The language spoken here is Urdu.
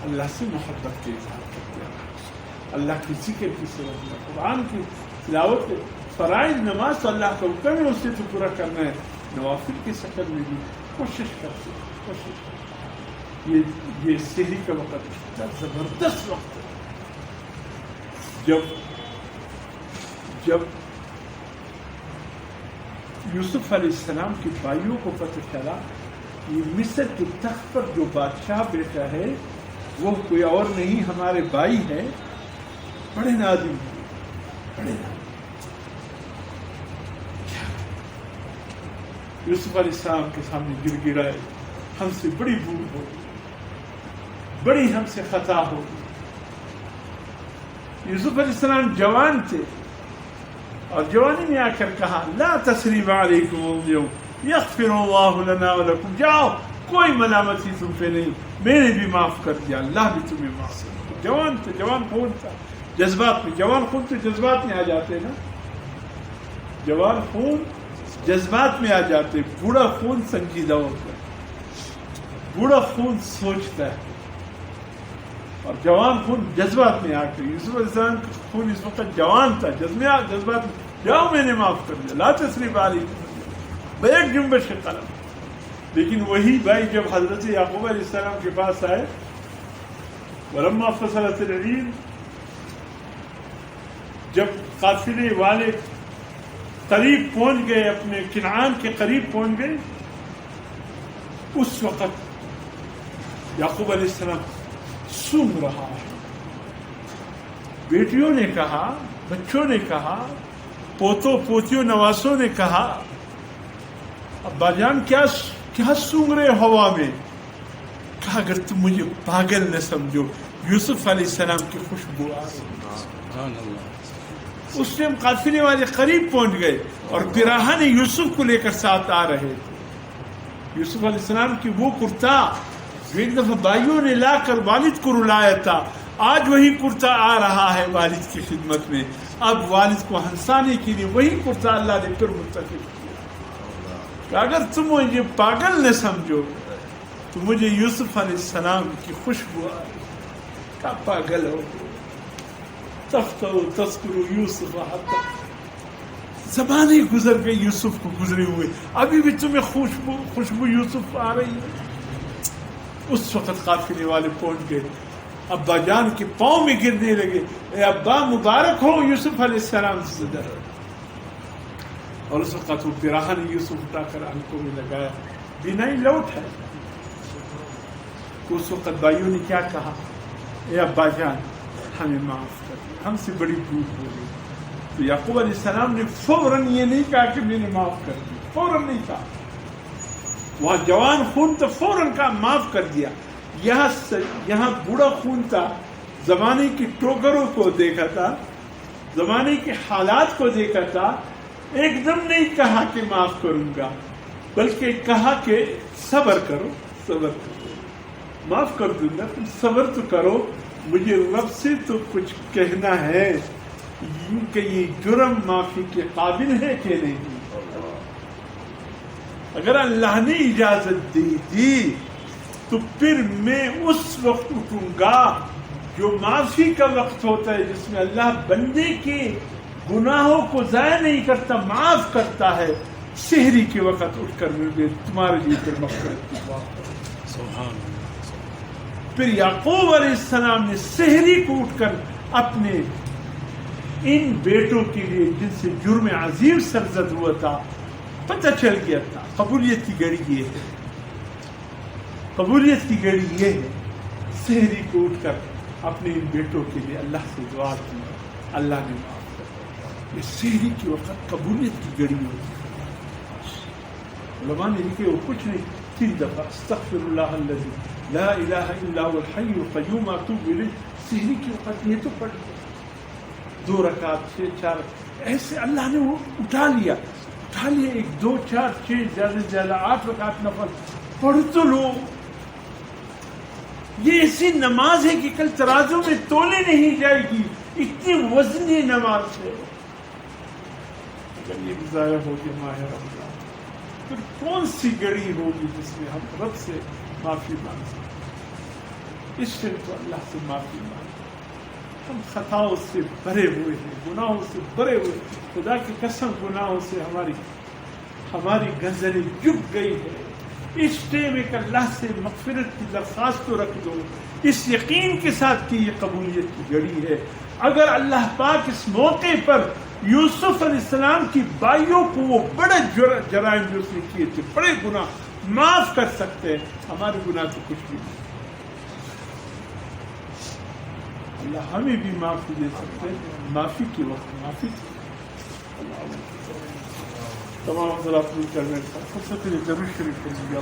اللہ سے محبت کے اظہار کرتے ہیں، اللہ کی ذکر کی صورت میں، قرآن کی تلاوت، فرائض نماز تو اللہ کا حکم ہے اسے تو پورا کرنا ہے، نوافل کی شکل میں بھی کوشش کرتے ہیں، کوشش کرتے ہیں۔ یہ سحری کا وقت اتنا زبردست وقت ہے، جب یوسف علیہ السلام کے بھائیوں کو پتہ چلا یہ مصر کے تخت پر جو بادشاہ بیٹھا ہے وہ کوئی اور نہیں ہمارے بھائی ہے، بڑے نازم ہوئے، بڑے نازم۔ یوسف علیہ السلام کے سامنے گر گرائے، ہم سے بڑی بھول ہو گئی، بڑی ہم سے خطا ہو گئی۔ یوسف علیہ السلام جوان تھے اور جوانی میں آ کر کہا لا تثریب علیکم اليوم یغفر اللہ لنا ولکم، جاؤ کوئی ملامتی تم پہ نہیں، میں نے بھی معاف کر دیا، اللہ بھی تمہیں معاف کر دیا۔ جوان تھے، جوان خون تھا، جذبات میں، جوان خون تو جذبات میں آ جاتے نا، جوان خون جذبات میں آ جاتے، بوڑھا خون سنجیدہ ہوتا ہے، بوڑھا خون سوچتا ہے، اور جوان خون جذبات میں آ کے، یوسف علیہ السلام کا خون اس وقت جوان تھا، جذبات میں، جاؤ میں نے معاف کر دیا، لا تثریب علیکم بیک جنبش قلم۔ لیکن وہی بھائی جب حضرت یعقوب علیہ السلام کے پاس آئے، ولما فصلت العیر، جب قافلے والے قریب پہنچ گئے، اپنے کنعان کے قریب پہنچ گئے، اس وقت یعقوب علیہ السلام سن رہا ہے۔ بیٹیوں نے کہا، بچوں نے کہا، پوتوں پوتیوں نواسوں نے کہا ابا جان کیا سونگ رہے ہوا میں؟ کہا اگر تم مجھے پاگل نہ سمجھو، یوسف علیہ السلام کی خوشبو آ رہی۔ اس ٹائم قافلے والے قریب پہنچ گئے اور پیراہن یوسف کو لے کر ساتھ آ رہے تھے۔ یوسف علیہ السلام کی وہ کرتا جو ایک دفعہ بھائیوں نے لا کر والد کو رلایا تھا، آج وہی کرتا آ رہا ہے والد کی خدمت میں۔ اب والد کو ہنسانے کے لیے وہی کرتا اللہ نے پھر منتخب کیا کہ اگر تم مجھے پاگل نہ سمجھو تو مجھے یوسف علیہ السلام کی خوشبو آ رہی۔ کیا پاگل ہو تفتو تذکرو یوسف حتی، زمانے گزر گئے یوسف کو گزرے ہوئے، ابھی بھی تمہیں خوشبو یوسف آ رہی ہے۔ اس وقت قافلے والے پہنچ گئے، ابا جان کے پاؤں میں گرنے لگے، اے ابا مبارک ہو یوسف علیہ السلام سے در۔ اور اس وقت وہ پیراہن یوسف اٹھا کر آنکھوں میں لگایا، بینائی لوٹ ہے۔ تو اس وقت بھائیوں نے کیا کہا، اے ابا جان ہمیں معاف کر دیں، ہم سے بڑی بھول ہو گئی۔ تو یعقوب علیہ السلام نے فوراً یہ نہیں کہا کہ میں نے معاف کر دیا، فوراً نہیں کہا، وہاں جوان خون تو فوراً کہا معاف کر دیا۔ یہاں بوڑھا خون تھا، زمانے کی ٹوکروں کو دیکھا تھا، زمانے کے حالات کو دیکھا تھا، ایک دم نہیں کہا کہ معاف کروں گا، بلکہ کہا کہ صبر کرو، صبر کرو، معاف کر دوں گا، تم صبر تو کرو، مجھے رب سے تو کچھ کہنا ہے کہ یہ جرم معافی کے قابل ہے کہ نہیں۔ اگر اللہ نے اجازت دی تھی تو پھر میں اس وقت اٹھوں گا جو معافی کا وقت ہوتا ہے، جس میں اللہ بندے کے گناہوں کو ضائع نہیں کرتا، معاف کرتا ہے۔ سحری کے وقت اٹھ کر میں تمہارے لیے پھر مغفرت کی دعا کروں۔ سبحان اللہ۔ پھر یعقوب علیہ السلام نے سحری کو اٹھ کر اپنے ان بیٹوں کے لیے جن سے جرم عظیم سرزد ہوا تھا پتہ چل گیا تھا، قبولیت کی گھڑی یہ ہے، قبولیت کی گھڑی یہ ہے۔ سحری کو اٹھ کر اپنے ان بیٹوں کے لیے اللہ سے دعا کی، اللہ نے معاف کر دیا۔ یہ سحری کے وقت قبولیت کی گھڑی ہوتی ہے۔ علماء نے لکھے وہ کچھ نہیں، 3 دفعہ استغفر اللہ الذی لا الہ الا هو الحی القیوم اتوب الیہ، سحری کے وقت یہ تو پڑھ لیا، 2 رکعت 6 4 ایسے اللہ نے وہ اٹھا لیا 1 2 4 6 زیادہ سے زیادہ 8 رکعت نفل پڑھ تو لو۔ یہ ایسی نماز ہے کہ کل ترازو میں تولے نہیں جائے گی، اتنی وزنی نماز ہے۔ اگر یہ ضائع ہو گیا ماہ رمضان، پھر کون سی گھڑی ہوگی جس میں ہم رب سے معافی مانگ سکتے؟ اس سے تو اللہ سے معافی مانگو. ہم خطاؤں سے بھرے ہوئے ہیں, گناہوں سے بھرے ہوئے ہیں. خدا کی قسم گناہوں سے ہماری گردنیں جھک گئی ہے. اس ٹائم ایک اللہ سے مغفرت کی درخواست تو رکھ دو, اس یقین کے ساتھ کہ یہ قبولیت کی گھڑی ہے. اگر اللہ پاک اس موقع پر یوسف علیہ السلام کی بھائیوں کو وہ بڑے جرائم جو اس نے کیے تھے, بڑے گناہ معاف کر سکتے ہیں, ہمارے گناہ تو کچھ بھی نہیں. اللہ ہمیں بھی معافی دے سکتے ہیں, معافی کے وقت معافی. تمام حضرات مل کر میں فرصت ضرور شریف کریں گے.